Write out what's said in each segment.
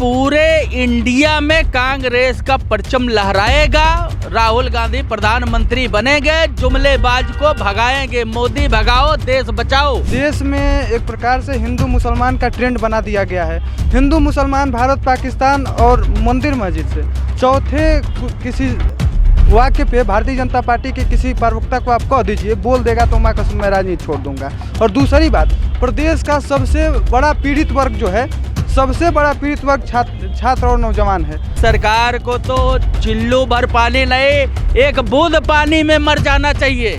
पूरे इंडिया में कांग्रेस का परचम लहराएगा। राहुल गांधी प्रधानमंत्री बनेंगे, जुमलेबाज को भगाएंगे। मोदी भगाओ, देश बचाओ। देश में एक प्रकार से हिंदू मुसलमान का ट्रेंड बना दिया गया है। हिंदू मुसलमान, भारत पाकिस्तान और मंदिर मस्जिद से चौथे किसी वाक्य पे भारतीय जनता पार्टी के किसी प्रवक्ता को आप कह दीजिए, बोल देगा तो मैं कसम मैं राजनीति छोड़ दूंगा। और दूसरी बात, प्रदेश का सबसे बड़ा पीड़ित वर्ग जो है, सबसे बड़ा पीड़ित वर्ग छात्र और नौजवान है। सरकार को तो चिल्लू भर पानी नहीं, एक बूंद पानी में मर जाना चाहिए।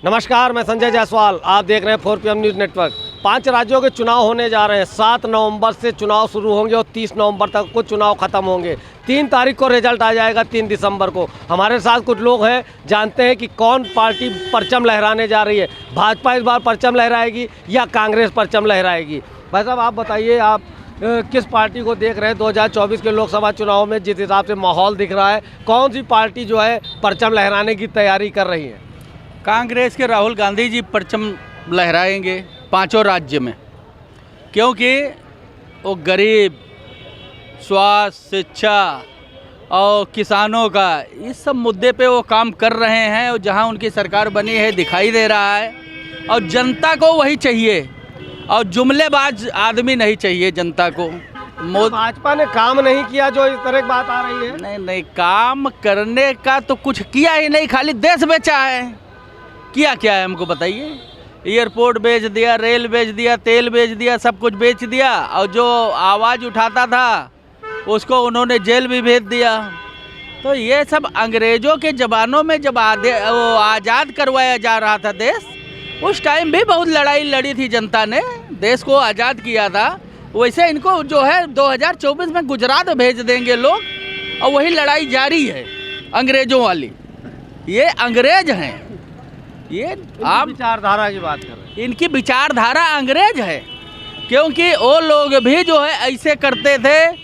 नमस्कार, मैं संजय जायसवाल, आप देख रहे हैं 4PM न्यूज़ नेटवर्क। 5 राज्यों के चुनाव होने जा रहे हैं। 7 नवंबर से चुनाव शुरू होंगे और 30 नवंबर तक को चुनाव खत्म होंगे। 3 तारीख को रिजल्ट आ जाएगा, 3 दिसंबर को। हमारे साथ कुछ लोग हैं, जानते हैं कि कौन पार्टी परचम लहराने जा रही है। भाजपा इस बार परचम लहराएगी या कांग्रेस परचम लहराएगी? भाई साहब, आप बताइए, आप किस पार्टी को देख रहे हैं 2024 के लोकसभा चुनाव में? जिस हिसाब से माहौल दिख रहा है, कौन सी पार्टी जो है परचम लहराने की तैयारी कर रही है? कांग्रेस के राहुल गांधी जी परचम लहराएंगे 5 राज्य में, क्योंकि वो गरीब, स्वास्थ्य, शिक्षा और किसानों का इस सब मुद्दे पे वो काम कर रहे हैं। और जहां उनकी सरकार बनी है दिखाई दे रहा है, और जनता को वही चाहिए, और जुमलेबाज आदमी नहीं चाहिए जनता को। भाजपा ने काम नहीं किया जो इस तरह की बात आ रही है? नहीं, काम करने का तो कुछ किया ही नहीं, खाली देश बेचा है। किया क्या है हमको बताइए? एयरपोर्ट बेच दिया, रेल बेच दिया, तेल बेच दिया, सब कुछ बेच दिया। और जो आवाज़ उठाता था उसको उन्होंने जेल भी भेज दिया। तो ये सब अंग्रेज़ों के ज़मानों में जब वो आज़ाद करवाया जा रहा था देश, उस टाइम भी बहुत लड़ाई लड़ी थी जनता ने, देश को आज़ाद किया था। वैसे इनको जो है 2024 में गुजरात भेज देंगे लोग, और वही लड़ाई जारी है अंग्रेज़ों वाली। ये अंग्रेज हैं, ये आप विचारधारा की बात कर रहे हैं। इनकी विचारधारा अंग्रेज है, क्योंकि वो लोग भी जो है ऐसे करते थे।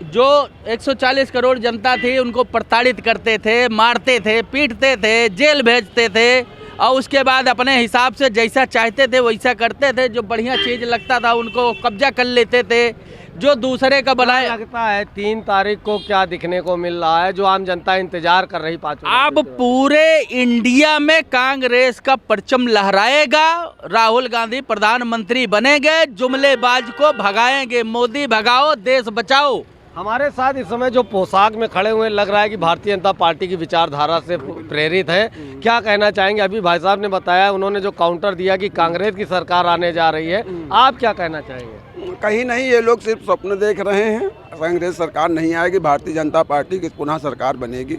जो 140 करोड़ जनता थी उनको प्रताड़ित करते थे, मारते थे, पीटते थे, जेल भेजते थे, और उसके बाद अपने हिसाब से जैसा चाहते थे वैसा करते थे। जो बढ़िया चीज़ लगता था उनको कब्जा कर लेते थे, जो दूसरे का बनाए। लगता है 3 तारीख को क्या दिखने को मिल रहा है जो आम जनता इंतजार कर रही? 5 अब पूरे इंडिया में कांग्रेस का परचम लहराएगा। राहुल गांधी प्रधानमंत्री बनेंगे, जुमलेबाज को भगाएंगे। मोदी भगाओ, देश बचाओ। हमारे साथ इस समय जो पोशाक में खड़े हुए, लग रहा है कि भारतीय जनता पार्टी की विचारधारा से प्रेरित है। क्या कहना चाहेंगे? अभी भाई साहब ने बताया, उन्होंने जो काउंटर दिया कि कांग्रेस की सरकार आने जा रही है, आप क्या कहना चाहेंगे? कहीं नहीं, ये लोग सिर्फ स्वप्न देख रहे हैं। कांग्रेस सरकार नहीं आएगी, भारतीय जनता पार्टी की पुनः सरकार बनेगी।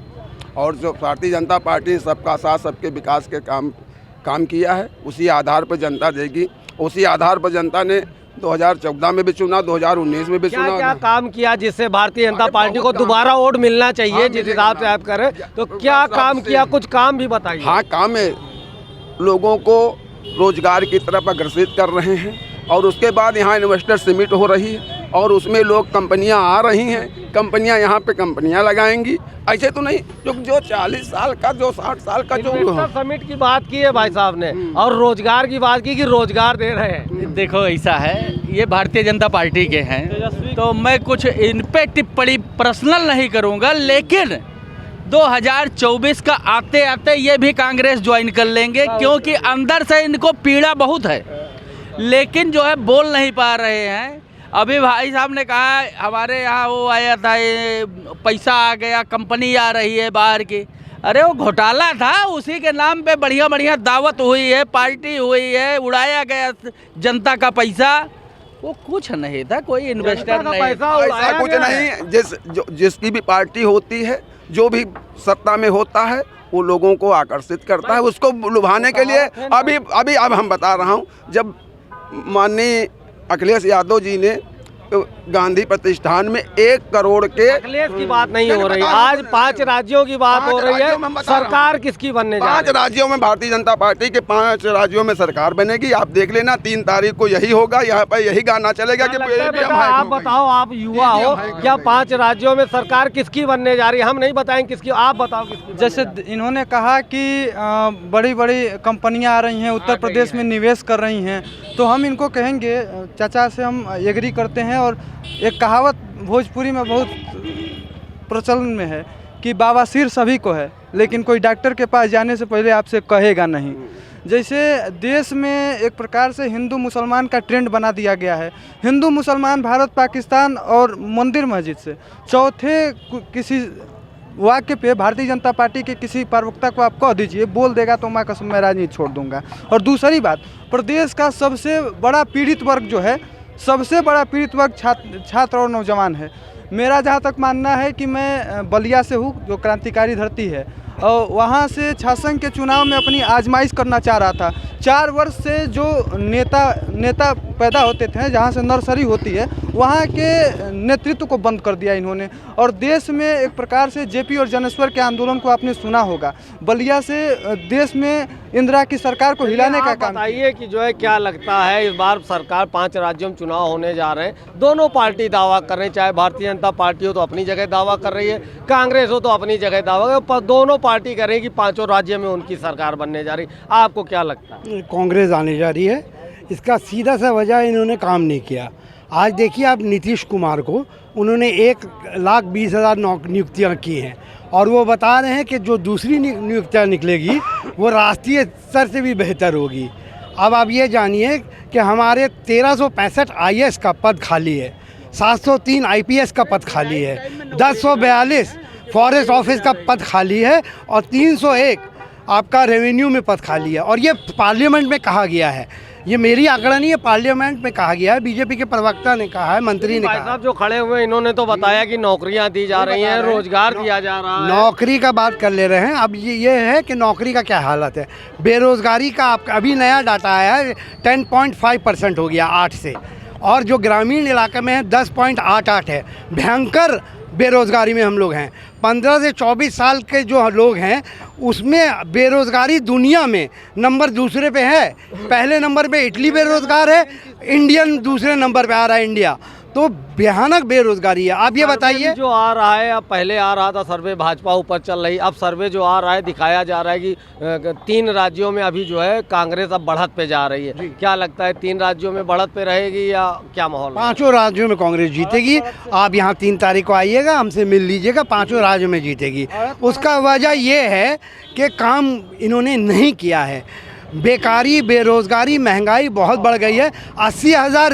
और जो भारतीय जनता पार्टी सबका साथ, सबके विकास के काम किया है, उसी आधार पर जनता देगी। उसी आधार पर जनता ने 2014 में भी चुना, 2019 में भी चुना। क्या काम किया जिससे भारतीय जनता पार्टी को दोबारा वोट मिलना चाहिए? जिस हिसाब से आप कर रहे हैं, तो क्या काम किया? कुछ काम भी बताइए। हाँ, काम है। लोगों को रोजगार की तरफ अग्रसित कर रहे हैं, और उसके बाद यहाँ इन्वेस्टर समिट हो रही है, और उसमें लोग, कंपनियां आ रही हैं, कंपनियां यहाँ पे कंपनियां लगाएंगी। ऐसे तो नहीं जो 40 साल का, जो 60 साल का जो समिट की बात की है भाई साहब ने, और रोजगार की बात की कि रोजगार दे रहे हैं। देखो, ऐसा है, ये भारतीय जनता पार्टी के हैं, तो मैं कुछ इन पे टिप्पणी पर्सनल नहीं करूँगा। लेकिन 2024 का आते आते ये भी कांग्रेस ज्वाइन कर लेंगे, क्योंकि अंदर से इनको पीड़ा बहुत है, लेकिन जो है बोल नहीं पा रहे हैं। अभी भाई साहब ने कहा हमारे यहाँ वो आया था, ये पैसा आ गया, कंपनी आ रही है बाहर की। अरे वो घोटाला था, उसी के नाम पे बढ़िया बढ़िया दावत हुई है, पार्टी हुई है, उड़ाया गया जनता का पैसा। वो कुछ नहीं था, कोई इन्वेस्टर नहीं, ऐसा कुछ नहीं। जिसकी भी पार्टी होती है, जो भी सत्ता में होता है, वो लोगों को आकर्षित करता है, उसको लुभाने के लिए। अब हम बता रहा हूँ, जब माननीय अखिलेश यादव जी ने गांधी प्रतिष्ठान में 1 करोड़ के अखिलेश की बात नहीं हो रही, आज 5 राज्यों की बात हो रही है। सरकार किसकी बनने जा रही है? 5 राज्यों में भारतीय जनता पार्टी के 5 राज्यों में सरकार बनेगी। आप देख लेना 3 तारीख को यही होगा, यहाँ पर यही गाना चलेगा कि आप बताओ, आप युवा हो, क्या 5 राज्यों में सरकार किसकी बनने जा रही है? हम नहीं बताएंगे किसकी, आप बताओ किसकी। जैसे इन्होंने कहा कि बड़ी बड़ी कंपनियां आ रही हैं, उत्तर प्रदेश में निवेश कर रही हैं, तो हम इनको कहेंगे, चाचा से हम एग्री करते हैं। और एक कहावत भोजपुरी में बहुत प्रचलन में है कि बवासीर सभी को है, लेकिन कोई डॉक्टर के पास जाने से पहले आपसे कहेगा नहीं। जैसे देश में एक प्रकार से हिंदू मुसलमान का ट्रेंड बना दिया गया है। हिंदू मुसलमान, भारत पाकिस्तान और मंदिर मस्जिद से चौथे किसी वाक्य पे भारतीय जनता पार्टी के किसी प्रवक्ता को आप कह दीजिए, बोल देगा तो मैं कसम मैं राजनीति छोड़ दूंगा। और दूसरी बात, प्रदेश का सबसे बड़ा पीड़ित वर्ग जो है, सबसे बड़ा पीड़ित वर्ग छात्र और नौजवान है। मेरा जहाँ तक मानना है कि मैं बलिया से हूँ, जो क्रांतिकारी धरती है, और वहाँ से छासंग के चुनाव में अपनी आजमाइश करना चाह रहा था। 4 वर्ष से जो नेता पैदा होते थे, जहाँ से नर्सरी होती है, वहाँ के नेतृत्व को बंद कर दिया इन्होंने। और देश में एक प्रकार से जेपी और जनेश्वर के आंदोलन को आपने सुना होगा, बलिया से देश में इंदिरा की सरकार को हिलाने का काम। बताइए कि जो है क्या लगता है, इस बार सरकार 5 राज्यों में चुनाव होने जा रहे हैं, दोनों पार्टी दावा कर रहे हैं, चाहे भारतीय जनता पार्टी हो तो अपनी जगह दावा कर रही है, कांग्रेस हो तो अपनी जगह दावा कर, दोनों पार्टी कह रही है कि 5 राज्यों में उनकी सरकार बनने जा रही। आपको क्या लगता है? कांग्रेस आने जा रही है। इसका सीधा सा वजह इन्होंने काम नहीं किया। आज देखिए आप नीतीश कुमार को, उन्होंने 1,20,000 नियुक्तियाँ की हैं, और वो बता रहे हैं कि जो दूसरी नियुक्तियाँ निकलेगी वो राष्ट्रीय स्तर से भी बेहतर होगी। अब आप ये जानिए कि हमारे 1365 IAS का पद खाली है, 703 IPS का पद खाली है, 1042 फॉरेस्ट ऑफिस का पद खाली है, और 301 आपका रेवेन्यू में पद खाली है। और ये पार्लियामेंट में कहा गया है, ये मेरी आंकड़ा नहीं है, पार्लियामेंट में कहा गया है, बीजेपी के प्रवक्ता ने कहा है, मंत्री ने कहा। साहब जो खड़े हुए इन्होंने तो बताया कि नौकरियां दी जा रही हैं, रोजगार दिया जा रहा है। नौकरी का बात कर ले रहे हैं। अब ये है कि नौकरी का क्या हालत है। बेरोजगारी का आपका अभी नया डाटा आया है, 10.5% हो गया 8 से, और जो ग्रामीण इलाके में है 10.88 है। भयंकर बेरोजगारी में हम लोग हैं। 15 से 24 साल के जो लोग हैं उसमें बेरोजगारी दुनिया में नंबर दूसरे पे है। पहले नंबर पे इटली बेरोजगार है, इंडियन दूसरे नंबर पे आ रहा है इंडिया। तो भयानक बेरोजगारी है। आप ये बताइए, जो आ रहा है, अब पहले आ रहा था सर्वे भाजपा ऊपर चल रही, अब सर्वे जो आ रहा है दिखाया जा रहा है कि 3 राज्यों में अभी जो है कांग्रेस अब बढ़त पे जा रही है। क्या लगता है 3 राज्यों में बढ़त पे रहेगी या क्या माहौल? 5 राज्यों में कांग्रेस जीतेगी। आप यहाँ 3 तारीख को आइएगा, हमसे मिल लीजिएगा, 5 राज्यों में जीतेगी। उसका वजह ये है कि काम इन्होंने नहीं किया है। बेकारी, बेरोजगारी, महंगाई बहुत बढ़ गई है। 80,000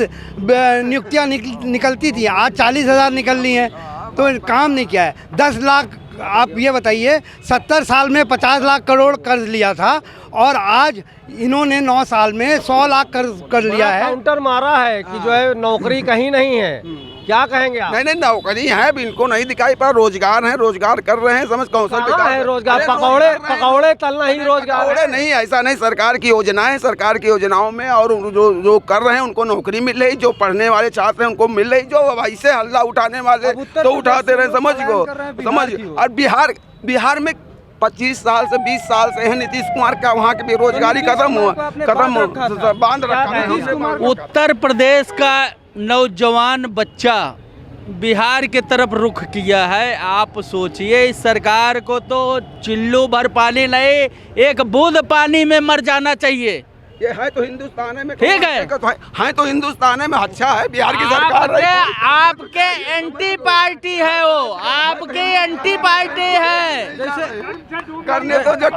नियुक्तियाँ निकलती थी, आज 40,000 निकल रही हैं। तो काम नहीं किया है। 10 लाख, आप ये बताइए, 70 साल में 50 लाख करोड़ कर्ज लिया था, और आज इन्होंने 9 साल में 100 लाख कर्ज कर लिया है। काउंटर मारा है कि जो है नौकरी कहीं नहीं है। क्या कहेंगे आप? नहीं, नौकरी है, इनको नहीं दिखाई पड़ा। रोजगार है, रोजगार कर रहे हैं, समझ कौशल कहाँ है रोजगार? पकौड़े तलना ही रोजगार है? नहीं, ऐसा नहीं। सरकार की योजनाएं, सरकार की योजनाओं में, और जो कर रहे हैं उनको नौकरी मिल रही, जो पढ़ने वाले छात्र हैं उनको मिल रही, जो ऐसे हल्ला उठाने वाले तो उठाते रहे, समझ। और बिहार में 25 साल से 20 साल से है नीतीश कुमार का, वहाँ की बेरोजगारी खत्म बांध रखा। उत्तर प्रदेश का नौजवान बच्चा बिहार के तरफ रुख किया है। आप सोचिए, इस सरकार को तो चिल्लू भर पानी नहीं, एक बूंद पानी में मर जाना चाहिए। ये है तो हिंदुस्तान में, ठीक है, तो हिंदुस्तान में अच्छा है। बिहार की सरकार आपके एंटी पार्टी है, वो आपकी एंटी पार्टी है। करने दो, जो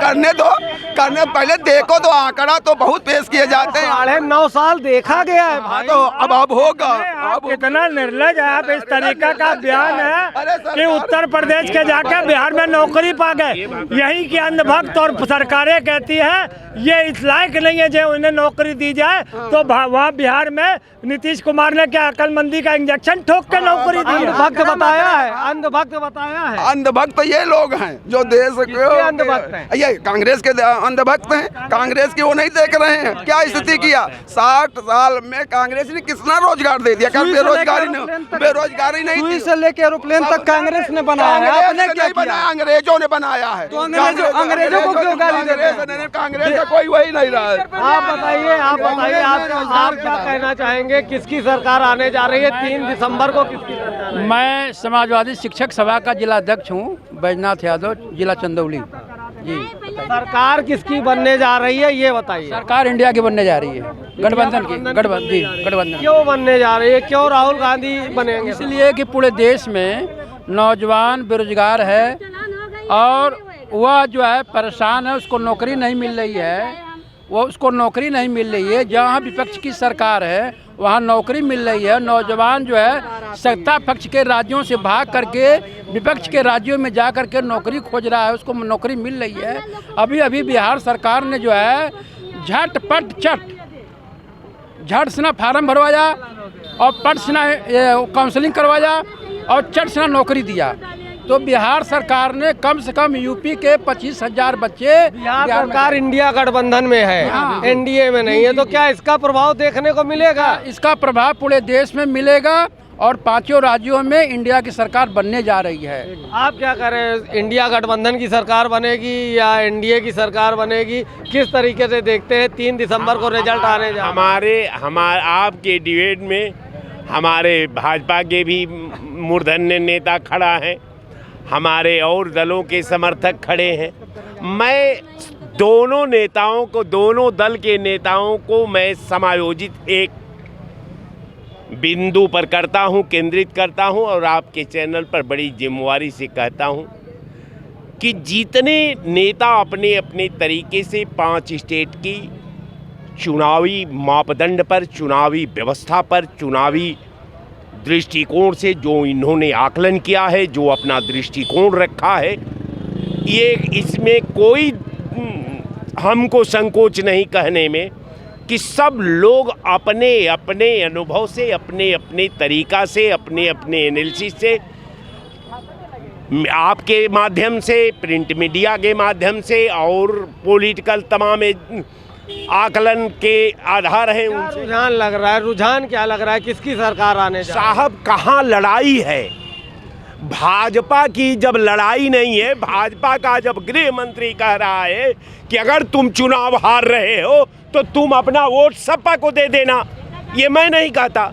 करने पहले देखो तो आंकड़ा तो बहुत पेश किए जाते हैं। 9.5 साल देखा गया है भाई। तो अब होगा। अब इतना निर्लज है आप, इस तरीका का बयान है कि उत्तर प्रदेश के जाकर बिहार में नौकरी पा गए। यही की अंधभक्त और सरकारें कहती है ये इस लायक नहीं है जो उन्हें नौकरी दी जाए तो वहाँ बिहार में नीतीश कुमार ने क्या अकलमंदी का इंजेक्शन ठोक के नौकरी दी है। अंधभक्त बताया है, अंधभक्त बताया है। अंधभक्त ये लोग हैं जो देश किसके अंधभक्त हैं? ये कांग्रेस के अंधभक्त हैं। कांग्रेस की वो नहीं देख रहे हैं क्या स्थिति किया। 60 साल में कांग्रेस ने कितना रोजगार दे दिया। क्या बेरोजगारी नहीं सुई से लेके एरोप्लेन तक कांग्रेस ने बनाया है। आपने क्या किया? अंग्रेजों ने बनाया है। तो अंग्रेजों को क्यों गाली देते हैं? कांग्रेस का कोई वही नहीं रहा है। आप बताइए आप क्या कहना चाहेंगे, किसकी सरकार आने जा रही है 3 दिसंबर को? किसकी सरकार? मैं समाजवादी शिक्षक सभा का जिला अध्यक्ष हूँ, बैजनाथ यादव, जिला चंदौली जी। सरकार किसकी बनने जा रही है ये बताइए। सरकार इंडिया की बनने जा रही है, गठबंधन की। गठबंधन क्यों बनने जा रही है? क्यों राहुल गांधी बनेंगे? इसलिए कि पूरे देश में नौजवान बेरोजगार है और वह जो है परेशान है, उसको नौकरी नहीं मिल रही है। उसको नौकरी नहीं मिल रही है। जहाँ विपक्ष की सरकार है वहाँ नौकरी मिल रही है। नौजवान जो है सत्ता पक्ष के राज्यों से भाग करके विपक्ष के राज्यों में जा करके नौकरी खोज रहा है, उसको नौकरी मिल रही है। अभी बिहार सरकार ने जो है झट से ना फार्म भरवाया और पट से ना काउंसलिंग करवाया और चट से ना नौकरी दिया। तो बिहार सरकार ने कम से कम यूपी के 25,000 बच्चे, बिहार सरकार इंडिया गठबंधन में है, एनडीए में नहीं है, तो क्या इसका प्रभाव देखने को मिलेगा? इसका प्रभाव पूरे देश में मिलेगा और 5 राज्यों में इंडिया की सरकार बनने जा रही है। आप क्या कह रहे हैं, इंडिया गठबंधन की सरकार बनेगी या एनडीए की सरकार बनेगी? किस तरीके से देखते हैं 3 दिसंबर को रिजल्ट आने जा? हमारे आपके डिबेट में हमारे भाजपा के भी मूर्धन्य नेता खड़ा है, हमारे और दलों के समर्थक खड़े हैं। मैं दोनों दल के नेताओं को मैं समायोजित एक बिंदु पर करता हूं, केंद्रित करता हूं और आपके चैनल पर बड़ी जिम्मेवारी से कहता हूं कि जितने नेता अपने अपने तरीके से 5 स्टेट की चुनावी मापदंड पर, चुनावी व्यवस्था पर, चुनावी दृष्टिकोण से जो इन्होंने आकलन किया है, जो अपना दृष्टिकोण रखा है, ये इसमें कोई हमको संकोच नहीं कहने में कि सब लोग अपने अपने अनुभव से, अपने अपने तरीका से, अपने अपने एनालिसिस से, आपके माध्यम से, प्रिंट मीडिया के माध्यम से और पॉलिटिकल तमाम आकलन के आधार है। रुझान लग रहा है, रुझान क्या लग रहा है, किसकी सरकार आने जा? साहब कहाँ लड़ाई है? भाजपा की जब लड़ाई नहीं है, भाजपा का जब गृह मंत्री कह रहा है कि अगर तुम चुनाव हार रहे हो तो तुम अपना वोट सपा को दे देना, ये मैं नहीं कहता,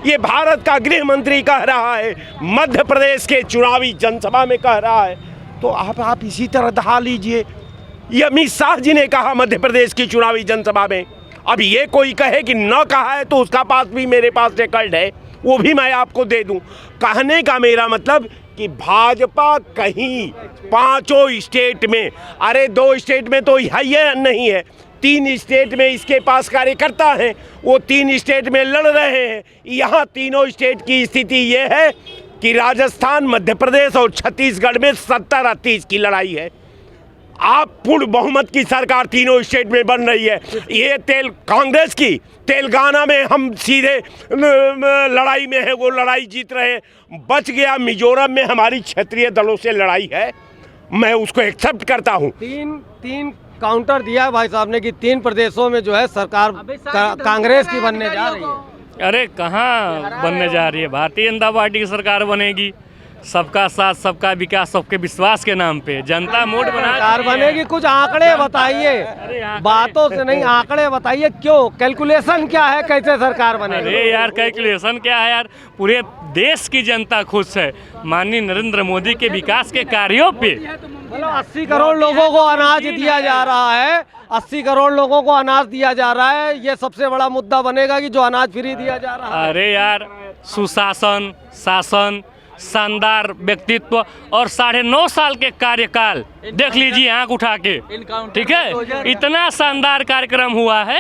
ये भारत का गृह मंत्री कह रहा है, मध्य प्रदेश के चुनावी जनसभा में कह रहा है। तो आप इसी तरह दहा लीजिए। ये अमित शाह जी ने कहा मध्य प्रदेश की चुनावी जनसभा में। अब ये कोई कहे कि न कहा है तो उसका पास भी मेरे पास रिकॉर्ड है, वो भी मैं आपको दे दूं। कहने का मेरा मतलब कि भाजपा कहीं 5 स्टेट में, अरे 2 स्टेट में तो है नहीं है, 3 स्टेट में इसके पास कार्यकर्ता हैं, वो 3 स्टेट में लड़ रहे हैं। यहाँ तीनों स्टेट की स्थिति ये है कि राजस्थान, मध्य प्रदेश और छत्तीसगढ़ में 70-30 की लड़ाई है। आप पूर्ण बहुमत की सरकार तीनों स्टेट में बन रही है। ये कांग्रेस की तेलंगाना में हम सीधे लड़ाई में है, वो लड़ाई जीत रहे हैं। बच गया मिजोरम में हमारी क्षेत्रीय दलों से लड़ाई है, मैं उसको एक्सेप्ट करता हूँ। तीन काउंटर दिया भाई साहब ने कि 3 प्रदेशों में जो है सरकार कांग्रेस की बनने जा रही है। अरे कहाँ बनने जा रही है? भारतीय जनता पार्टी की सरकार बनेगी। सबका साथ, सबका विकास, सबके विश्वास के नाम पे जनता मोड सरकार बनेगी। कुछ आंकड़े बताइए, बातों से नहीं, आंकड़े बताइए, क्यों, कैलकुलेशन क्या है, कैसे सरकार बनेगी? अरे यार कैलकुलेशन क्या है यार, पूरे देश की जनता खुश है माननीय नरेंद्र मोदी के विकास के कार्यों पे। 80 करोड़ लोगों को अनाज दिया जा रहा है, 80 करोड़ लोगों को अनाज दिया जा रहा है, ये सबसे बड़ा मुद्दा बनेगा कि जो अनाज फ्री दिया जा रहा है। अरे यार सुशासन, शासन, शानदार व्यक्तित्व और 9.5 साल के कार्यकाल देख लीजिए आंख उठा के, ठीक है, इतना शानदार कार्यक्रम हुआ है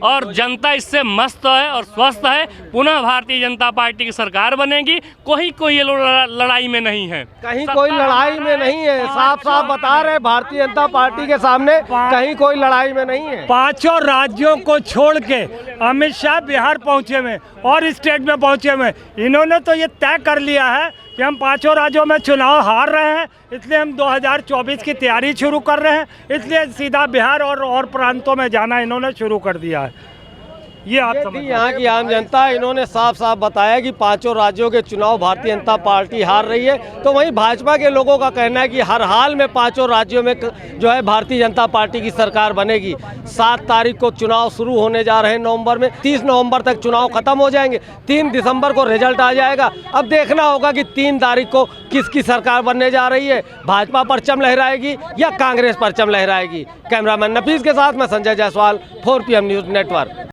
और जनता इससे मस्त है और स्वस्थ है। पुनः भारतीय जनता पार्टी की सरकार बनेगी। कोई ये लोग लड़ाई में नहीं है, कहीं कोई लड़ाई में नहीं है, साफ साफ बता रहे भारतीय जनता पार्टी के सामने कहीं कोई लड़ाई में नहीं है। 5 राज्यों को छोड़ के अमित शाह बिहार पहुंचे हुए और स्टेट में पहुंचे हुए। इन्होंने तो ये तय कर लिया है कि हम 5 राज्यों में चुनाव हार रहे हैं, इसलिए हम 2024 की तैयारी शुरू कर रहे हैं, इसलिए सीधा बिहार और प्रांतों में जाना इन्होंने शुरू कर दिया है। ये आप समझ यहाँ की आम जनता, इन्होंने साफ साफ बताया कि 5 राज्यों के चुनाव भारतीय जनता पार्टी हार रही है। तो वहीं भाजपा के लोगों का कहना है कि हर हाल में 5 राज्यों में जो है भारतीय जनता पार्टी की सरकार बनेगी। 7 तारीख को चुनाव शुरू होने जा रहे हैं नवंबर में, 30 नवंबर तक चुनाव खत्म हो जाएंगे, 3 दिसंबर को रिजल्ट आ जाएगा। अब देखना होगा कि 3 तारीख को किसकी सरकार बनने जा रही है, भाजपा परचम लहराएगी या कांग्रेस परचम लहराएगी। कैमरामैन नफीस के साथ मैं Sanjay Jaiswal, 4PM news network.